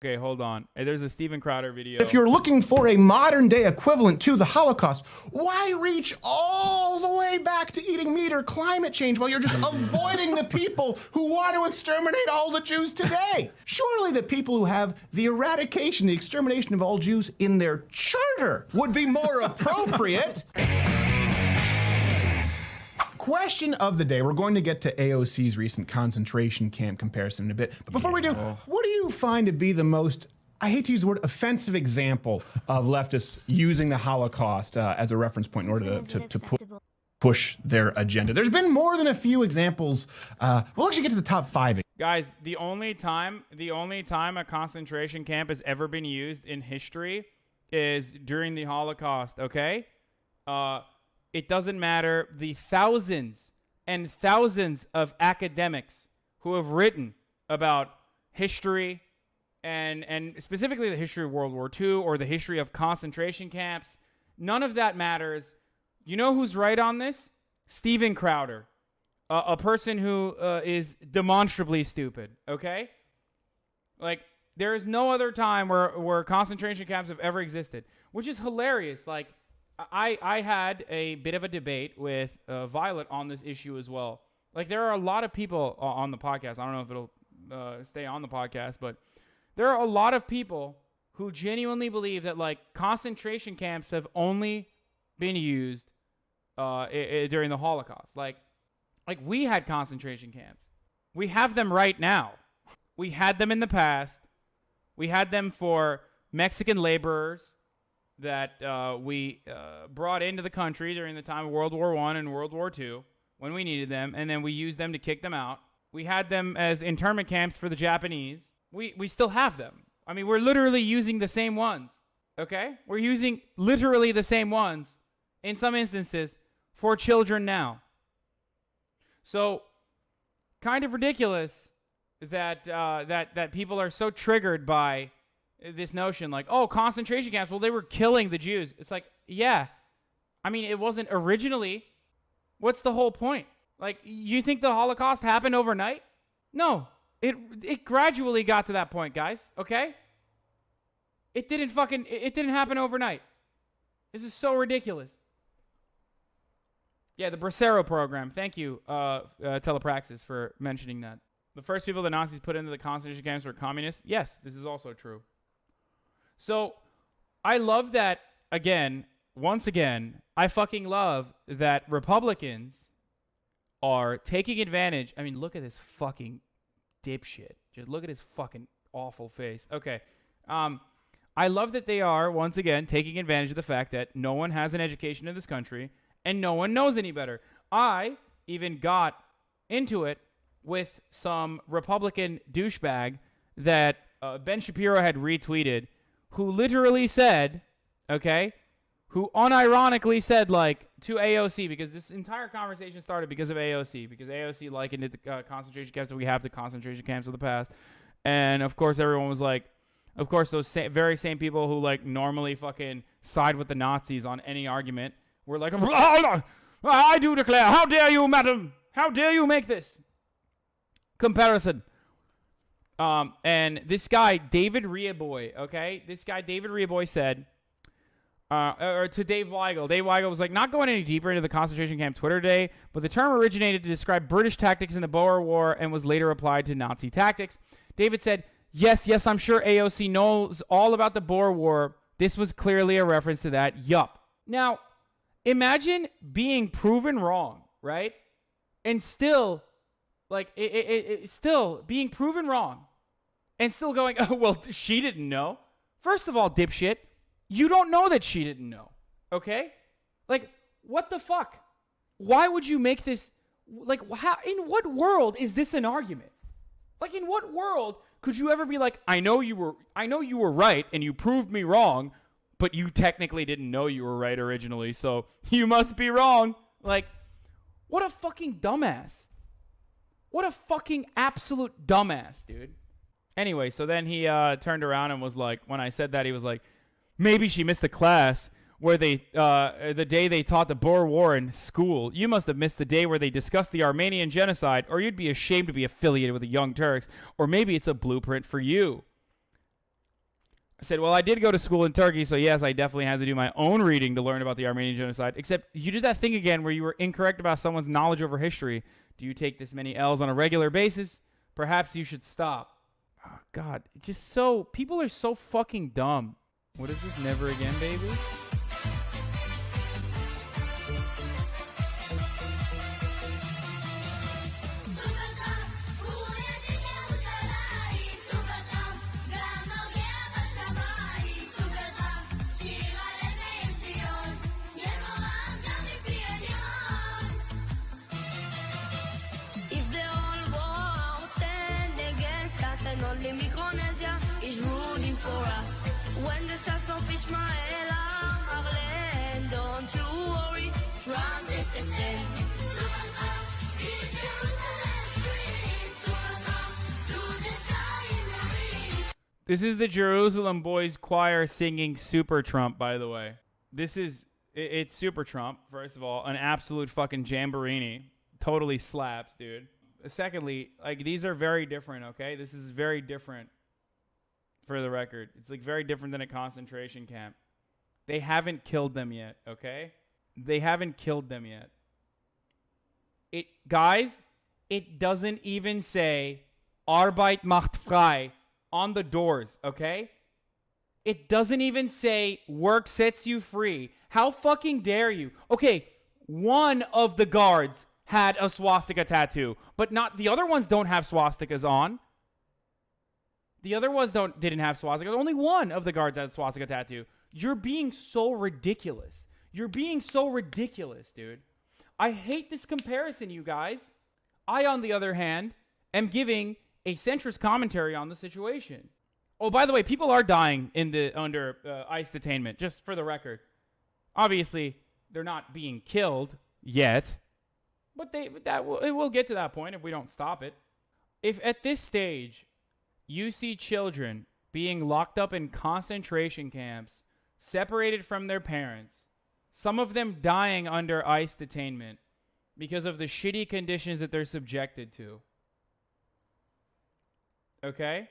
Okay, hold on. Hey, there's a Steven Crowder video. If you're looking for a modern day equivalent to the Holocaust, why reach all the way back to eating meat or climate change while you're just avoiding the people who want to exterminate all the Jews today? Surely the people who have the eradication, the extermination of all Jews in their charter would be more appropriate. Question of the day. We're going to get to AOC's recent concentration camp comparison in a bit. But before we do, what do you find to be the most, I hate to use the word, offensive example of leftists using the Holocaust as a reference point in order to push their agenda? There's been more than a few examples. We'll actually get to the top 5. Guys, the only time a concentration camp has ever been used in history is during the Holocaust, okay? It doesn't matter the thousands and thousands of academics who have written about history and specifically the history of World War II or the history of concentration camps. None of that matters. You know who's right on this? Steven Crowder, a person who is demonstrably stupid, okay? Like, there is no other time where concentration camps have ever existed, which is hilarious. Like, I had a bit of a debate with Violet on this issue as well. Like, there are a lot of people on the podcast. I don't know if it'll stay on the podcast, but there are a lot of people who genuinely believe that, like, concentration camps have only been used during the Holocaust. Like we had concentration camps. We have them right now. We had them in the past. We had them for Mexican laborers that we brought into the country during the time of World War I and World War II when we needed them, and then we used them to kick them out. We had them as internment camps for the Japanese. We still have them. I mean, we're literally using the same ones, okay? We're using literally the same ones, in some instances, for children now. So, kind of ridiculous that that people are so triggered by this notion, like, oh, concentration camps, well, they were killing the Jews. It's like, yeah. I mean, it wasn't originally. What's the whole point? Like, you think the Holocaust happened overnight? No. It gradually got to that point, guys, okay? It didn't happen overnight. This is so ridiculous. Yeah, the Bracero program. Thank you, Telepraxis, for mentioning that. The first people the Nazis put into the concentration camps were communists. Yes, this is also true. So, I love that, once again, I fucking love that Republicans are taking advantage. I mean, look at this fucking dipshit. Just look at his fucking awful face. Okay. I love that they are, once again, taking advantage of the fact that no one has an education in this country and no one knows any better. I even got into it with some Republican douchebag that Ben Shapiro had retweeted, who literally said, okay, who unironically said, like, to AOC, because this entire conversation started because of AOC, because AOC likened it to concentration camps that we have to concentration camps of the past. And, of course, everyone was like, of course, those very same people who, like, normally fucking side with the Nazis on any argument were like, I do declare, how dare you, madam? How dare you make this comparison? And this guy, David Riaboy, okay? This guy, David Riaboy, said, or to Dave Weigel. Dave Weigel was like, not going any deeper into the concentration camp Twitter day, but the term originated to describe British tactics in the Boer War and was later applied to Nazi tactics. David said, yes, I'm sure AOC knows all about the Boer War. This was clearly a reference to that. Yup. Now, imagine being proven wrong, right? And still, like, still being proven wrong and still going, oh, well, she didn't know. First of all, dipshit, you don't know that she didn't know, okay? Like, what the fuck? Why would you make this, like, how, in what world is this an argument? Like, in what world could you ever be like, I know you were right and you proved me wrong, but you technically didn't know you were right originally, so you must be wrong. Like, what a fucking dumbass. What a fucking absolute dumbass, dude. Anyway, so then he turned around and was like, when I said that, he was like, maybe she missed the class where they, the day they taught the Boer War in school. You must have missed the day where they discussed the Armenian genocide, or you'd be ashamed to be affiliated with the Young Turks, or maybe it's a blueprint for you. said, well, I did go to school in Turkey, so yes, I definitely had to do my own reading to learn about the Armenian genocide. Except you did that thing again where you were incorrect about someone's knowledge over history. Do you take this many L's on a regular basis? Perhaps you should stop. Oh, God. Just so... People are so fucking dumb. What is this? Never again, baby? Only Micronesia is rooting for us. When the Sasson fish my Marlene, don't you worry, from this extent. This is the Jerusalem Boys Choir singing Super Trump, by the way. It's Super Trump, first of all, an absolute fucking jamborini. Totally slaps, dude. Secondly, like, these are very different, okay? This is very different, for the record. It's, like, very different than a concentration camp. They haven't killed them yet, okay? They haven't killed them yet. Guys, it doesn't even say Arbeit macht frei on the doors, okay? It doesn't even say work sets you free. How fucking dare you? Okay, one of the guards had a swastika tattoo, but not the other ones don't have swastikas on. The other ones didn't have swastikas. Only one of the guards had a swastika tattoo. You're being so ridiculous. You're being so ridiculous, dude. I hate this comparison, you guys. I, on the other hand, am giving a centrist commentary on the situation. Oh, by the way, people are dying under ICE detainment, just for the record. Obviously, they're not being killed yet. But it will get to that point if we don't stop it. If at this stage you see children being locked up in concentration camps, separated from their parents, some of them dying under ICE detainment because of the shitty conditions that they're subjected to. Okay?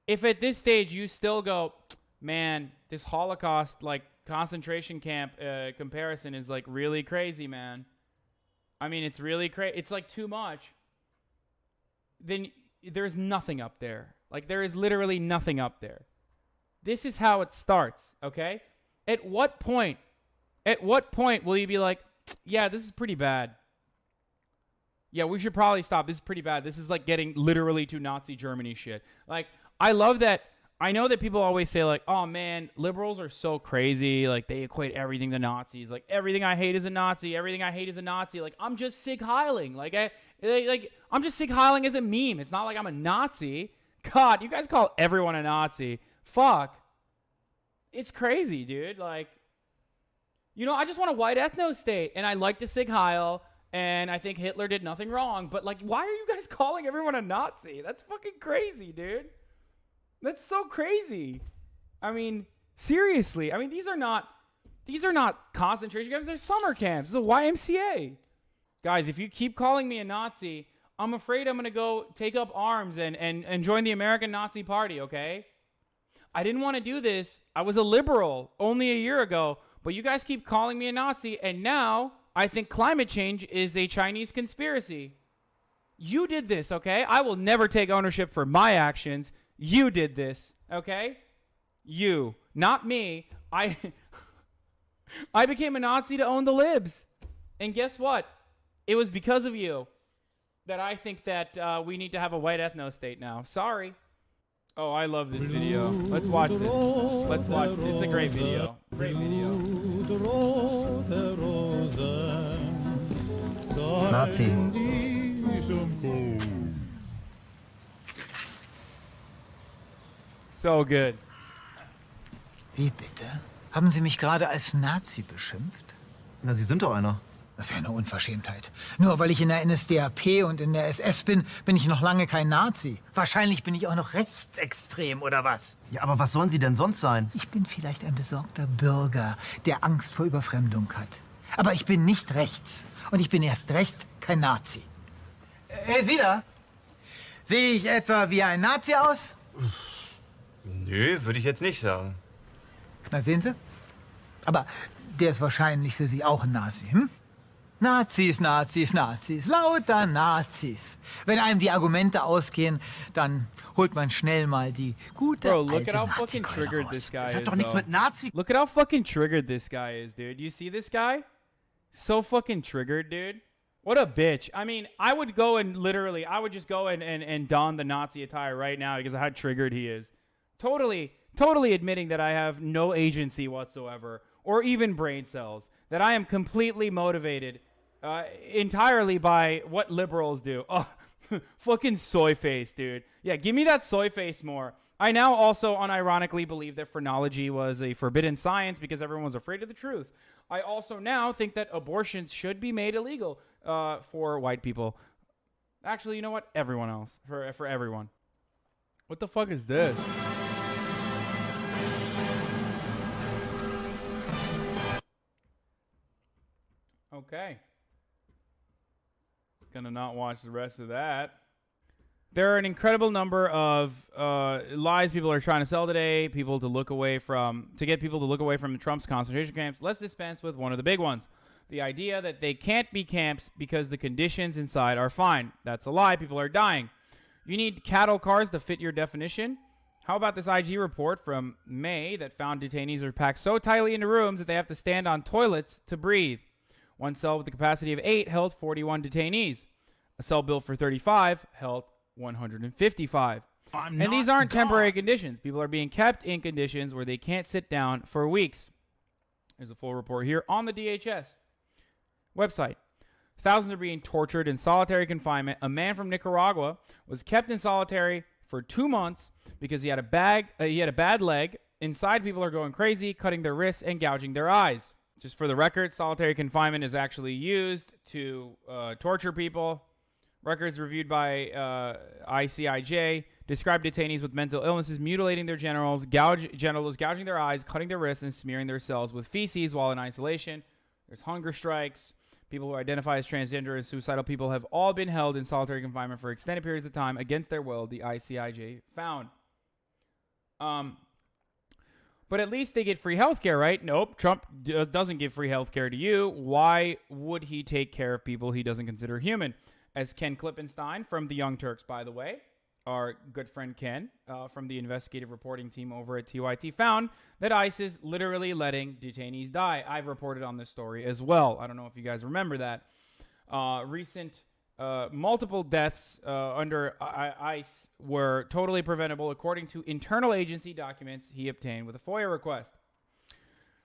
If at this stage you still go, man, this Holocaust, like, concentration camp comparison is, like, really crazy, man. I mean, it's really crazy. It's, like, too much. Then there's nothing up there. Like, there is literally nothing up there. This is how it starts, okay? At what point will you be like, yeah, this is pretty bad. Yeah, we should probably stop. This is pretty bad. This is, like, getting literally to Nazi Germany shit. Like, I love that. I know that people always say, like, oh, man, liberals are so crazy. Like, they equate everything to Nazis. Like, everything I hate is a Nazi. Everything I hate is a Nazi. Like, I'm just Sig Heiling. Like, I'm just Sig Heiling as a meme. It's not like I'm a Nazi. God, you guys call everyone a Nazi. Fuck. It's crazy, dude. Like, you know, I just want a white ethno state. And I like the Sig Heil. And I think Hitler did nothing wrong. But, like, why are you guys calling everyone a Nazi? That's fucking crazy, dude. That's so crazy. I mean, seriously. I mean, these are not concentration camps. They're summer camps. It's a YMCA. Guys, if you keep calling me a Nazi, I'm afraid I'm going to go take up arms and join the American Nazi Party, okay? I didn't want to do this. I was a liberal only a year ago, but you guys keep calling me a Nazi, and now I think climate change is a Chinese conspiracy. You did this, okay? I will never take ownership for my actions. You did this, okay? You, not me. I became a Nazi to own the libs. And guess what? It was because of you that I think that we need to have a white ethno state now. Sorry. Oh, I love this video. Let's watch this. Let's watch it. It's a great video. Great video. Nazi. So good. Wie bitte? Haben Sie mich gerade als Nazi beschimpft? Na, Sie sind doch einer. Das ist ja eine Unverschämtheit. Nur weil ich in der NSDAP und in der SS bin, bin ich noch lange kein Nazi. Wahrscheinlich bin ich auch noch rechtsextrem, oder was? Ja, aber was sollen Sie denn sonst sein? Ich bin vielleicht ein besorgter Bürger, der Angst vor Überfremdung hat. Aber ich bin nicht rechts. Und ich bin erst recht kein Nazi. Hey, Sie da? Sehe ich etwa wie ein Nazi aus? Nö, würde ich jetzt nicht sagen. Na, sehen Sie? Aber der ist wahrscheinlich für Sie auch ein Nazi, hm? Nazis, Nazis, Nazis, lauter Nazis. Wenn einem die Argumente ausgehen, dann holt man schnell mal die gute Bro, look alte at how fucking Nazi-Keule triggered raus. this guy Das is. hat doch nichts though. mit Nazi. Look at how fucking triggered this guy is, dude. You see this guy? So fucking triggered, dude. What a bitch. I mean, I would go and literally, I would just go and don the Nazi attire right now because of how triggered he is. Totally admitting that I have no agency whatsoever or even brain cells. That I am completely motivated entirely by what liberals do. Oh, fucking soy face, dude. Yeah, give me that soy face more. I now also unironically believe that phrenology was a forbidden science because everyone was afraid of the truth. I also now think that abortions should be made illegal for white people. Actually, you know what? Everyone else. For everyone. What the fuck is this? Okay. Gonna not watch the rest of that. There are an incredible number of lies people are trying to sell today. To get people to look away from Trump's concentration camps. Let's dispense with one of the big ones: the idea that they can't be camps because the conditions inside are fine. That's a lie. People are dying. You need cattle cars to fit your definition. How about this IG report from May that found detainees are packed so tightly into rooms that they have to stand on toilets to breathe? One cell with the capacity of 8 held 41 detainees. A cell built for 35 held 155. And these aren't temporary conditions. People are being kept in conditions where they can't sit down for weeks. There's a full report here on the DHS website. Thousands are being tortured in solitary confinement. A man from Nicaragua was kept in solitary for 2 months because he had a bad leg. Inside, people are going crazy, cutting their wrists and gouging their eyes. Just for the record, solitary confinement is actually used to torture people. Records reviewed by ICIJ describe detainees with mental illnesses mutilating their genitals, gouging their eyes, cutting their wrists, and smearing their cells with feces while in isolation. There's hunger strikes. People who identify as transgender and suicidal people have all been held in solitary confinement for extended periods of time against their will, the ICIJ found. But at least they get free health care, right? Nope. Trump doesn't give free health care to you. Why would he take care of people he doesn't consider human? As Ken Klippenstein from the Young Turks, by the way, our good friend Ken from the investigative reporting team over at TYT found that ICE is literally letting detainees die. I've reported on this story as well. I don't know if you guys remember that. Recent multiple deaths under ICE were totally preventable according to internal agency documents he obtained with a FOIA request.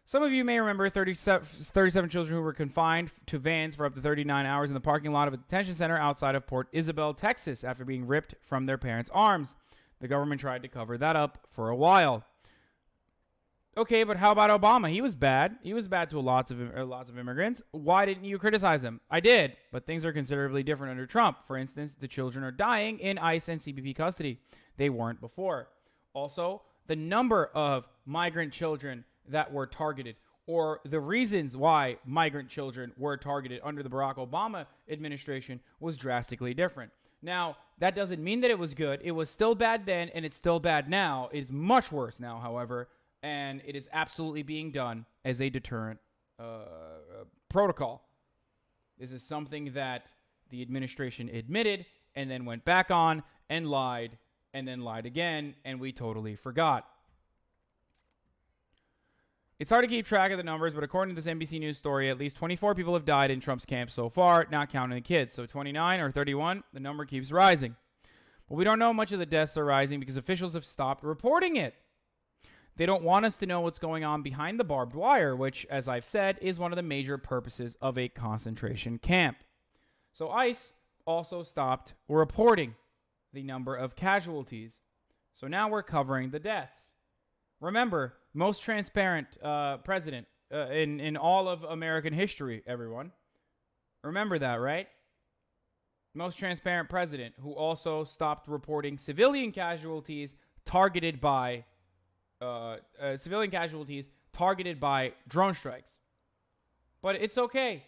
Some of you may remember 37 children who were confined to vans for up to 39 hours in the parking lot of a detention center outside of Port Isabel, Texas, after being ripped from their parents' arms. The government tried to cover that up for a while. Okay, but how about Obama? He was bad. He was bad to lots of immigrants. Why didn't you criticize him? I did, but things are considerably different under Trump. For instance, the children are dying in ICE and CBP custody. They weren't before. Also, the number of migrant children that were targeted, or the reasons why migrant children were targeted under the Barack Obama administration, was drastically different. Now, that doesn't mean that it was good. It was still bad then, and it's still bad now. It's much worse now, however, and it is absolutely being done as a deterrent protocol. This is something that the administration admitted and then went back on and lied and then lied again, and we totally forgot. It's hard to keep track of the numbers, but according to this NBC News story, at least 24 people have died in Trump's camp so far, not counting the kids. So 29 or 31, the number keeps rising. But we don't know how much of the deaths are rising because officials have stopped reporting it. They don't want us to know what's going on behind the barbed wire, which, as I've said, is one of the major purposes of a concentration camp. So ICE also stopped reporting the number of casualties. So now we're covering the deaths. Remember, most transparent president in all of American history, everyone. Remember that, right? Most transparent president who also stopped reporting civilian casualties targeted by drone strikes. But it's okay.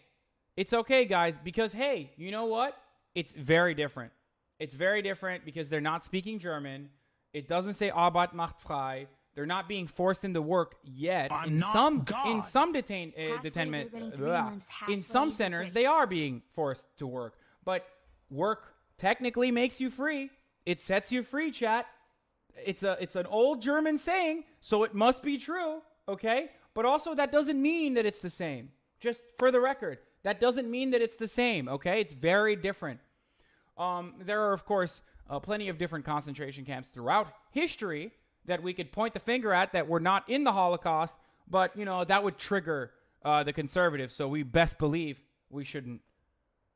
It's okay, guys, because, hey, you know what? It's very different. It's very different because they're not speaking German. It doesn't say Arbeit macht frei. They're not being forced into work yet. In some detainment, in some centers, they are being forced to work. But work technically makes you free. It sets you free, chat. It's an old German saying, so it must be true, okay? But also that doesn't mean that it's the same. Just for the record, that doesn't mean that it's the same, okay? It's very different. There are, of course, plenty of different concentration camps throughout history that we could point the finger at that were not in the Holocaust, but, that would trigger the conservatives. So we best believe we shouldn't.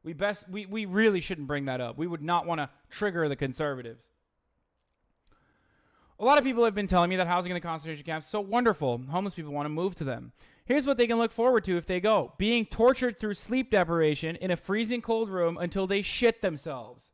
We really shouldn't bring that up. We would not want to trigger the conservatives. A lot of people have been telling me that housing in the concentration camps is so wonderful. Homeless people want to move to them. Here's what they can look forward to if they go. Being tortured through sleep deprivation in a freezing cold room until they shit themselves.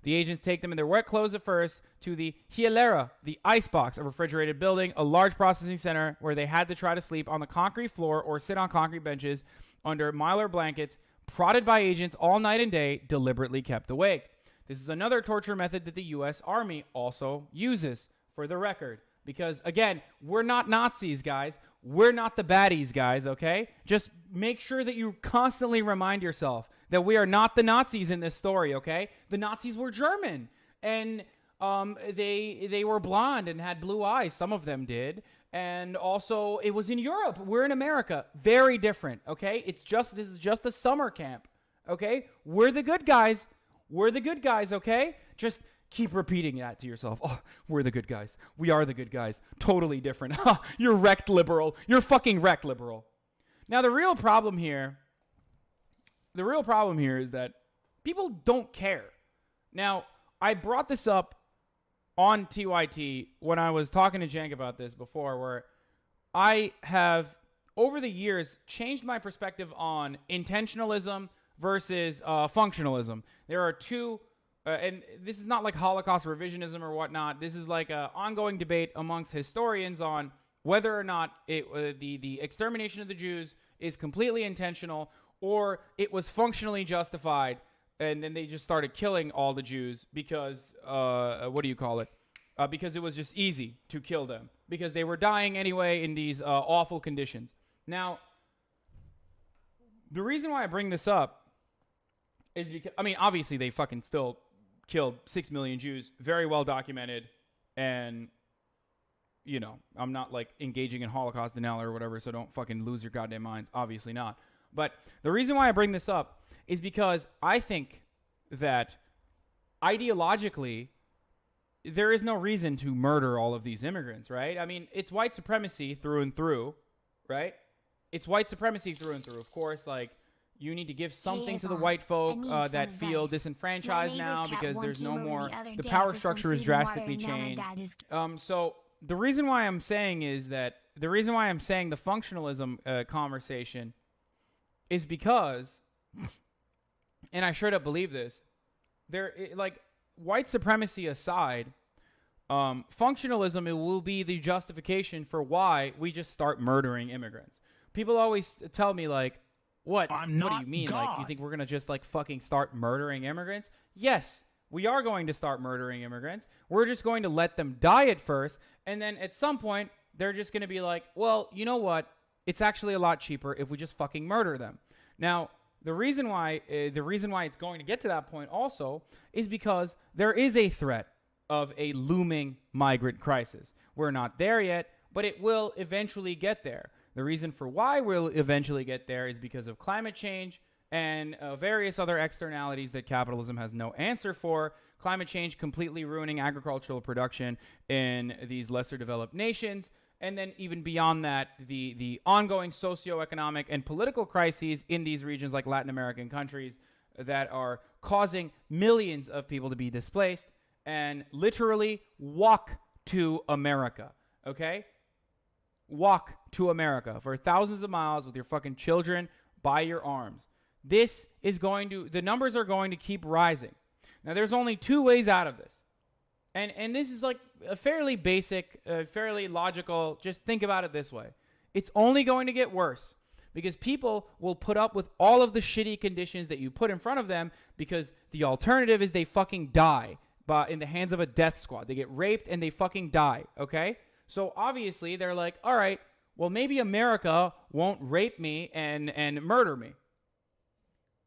The agents take them in their wet clothes at first to the Hielera, the icebox, a refrigerated building, a large processing center where they had to try to sleep on the concrete floor or sit on concrete benches under Mylar blankets, prodded by agents all night and day, deliberately kept awake. This is another torture method that the U.S. Army also uses, for the record. Because, again, we're not Nazis, guys. We're not the baddies, guys, okay? Just make sure that you constantly remind yourself that we are not the Nazis in this story, okay? The Nazis were German, and they were blonde and had blue eyes. Some of them did. And also, it was in Europe. We're in America. Very different, okay? This is just a summer camp, okay? We're the good guys. We're the good guys, okay? Just keep repeating that to yourself. Oh, we're the good guys. We are the good guys. Totally different. You're wrecked liberal. You're fucking wrecked liberal. Now, the real problem here is that people don't care. Now, I brought this up on TYT when I was talking to Jank about this before, where I have, over the years, changed my perspective on intentionalism versus functionalism. There are two, and this is not like Holocaust revisionism or whatnot. This is like an ongoing debate amongst historians on whether or not the extermination of the Jews is completely intentional or it was functionally justified, and then they just started killing all the Jews because, because it was just easy to kill them, because they were dying anyway in these awful conditions. Now, the reason why I bring this up is because, obviously they fucking still killed 6 million Jews, very well documented, and, I'm not, engaging in Holocaust denial or whatever, so don't fucking lose your goddamn minds. Obviously not. But the reason why I bring this up is because I think that ideologically, there is no reason to murder all of these immigrants, right? It's white supremacy through and through, right? It's white supremacy through and through. Of course, you need to give something to the white folk that feel disenfranchised now because there's no more, the power structure is drastically changed. So the reason why I'm saying the functionalism conversation is because, and I straight up believe this, white supremacy aside, functionalism, it will be the justification for why we just start murdering immigrants. People always tell me, what do you mean? You think we're going to just, fucking start murdering immigrants? Yes, we are going to start murdering immigrants. We're just going to let them die at first, and then at some point, they're just going to be like, well, you know what? It's actually a lot cheaper if we just fucking murder them. Now, the reason why it's going to get to that point also is because there is a threat of a looming migrant crisis. We're not there yet, but it will eventually get there. The reason for why we'll eventually get there is because of climate change and various other externalities that capitalism has no answer for. Climate change completely ruining agricultural production in these lesser developed nations. And then even beyond that, the ongoing socioeconomic and political crises in these regions like Latin American countries that are causing millions of people to be displaced and literally walk to America, okay? Walk to America for thousands of miles with your fucking children by your arms. The numbers are going to keep rising. Now, there's only two ways out of this. And this is a fairly basic, fairly logical, just think about it this way. It's only going to get worse because people will put up with all of the shitty conditions that you put in front of them because the alternative is they fucking die. in the hands of a death squad. They get raped and they fucking die, okay? So obviously they're like, all right, well, maybe America won't rape me and murder me.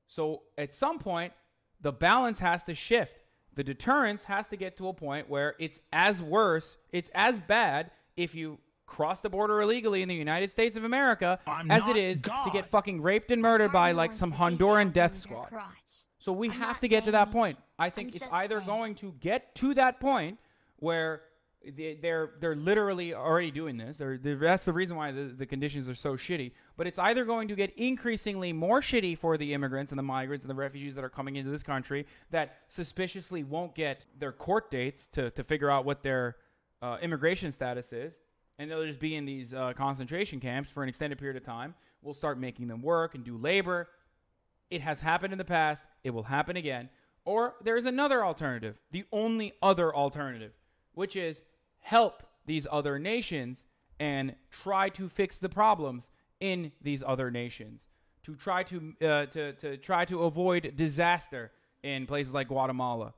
So at some point, the balance has to shift. The deterrence has to get to a point where it's as bad if you cross the border illegally in the United States of America as it is to get fucking raped and murdered by like some Honduran death squad. So we have to get to that point. I think it's either going to get to that point where they're literally already doing this. That's the reason why the conditions are so shitty. But it's either going to get increasingly more shitty for the immigrants and the migrants and the refugees that are coming into this country that suspiciously won't get their court dates to figure out what their immigration status is. And they'll just be in these concentration camps for an extended period of time. We'll start making them work and do labor. It has happened in the past. It will happen again. Or there is another alternative, the only other alternative, which is help these other nations and try to fix the problems in these other nations, to try to avoid disaster in places like Guatemala.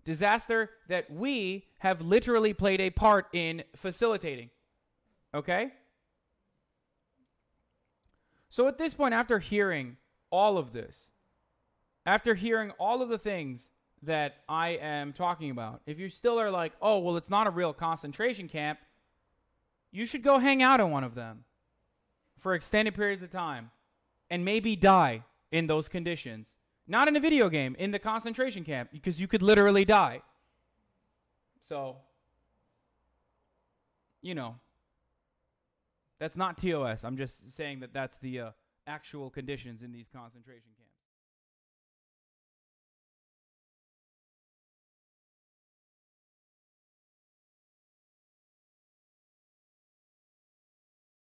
Disaster that we have literally played a part in facilitating. Okay? So at this point, after hearing all of this, after hearing all of the things that I am talking about, if you still are like, oh, well, it's not a real concentration camp, you should go hang out in one of them for extended periods of time and maybe die in those conditions. Not in a video game, in the concentration camp, because you could literally die. So, that's not TOS. I'm just saying that that's the actual conditions in these concentration camps.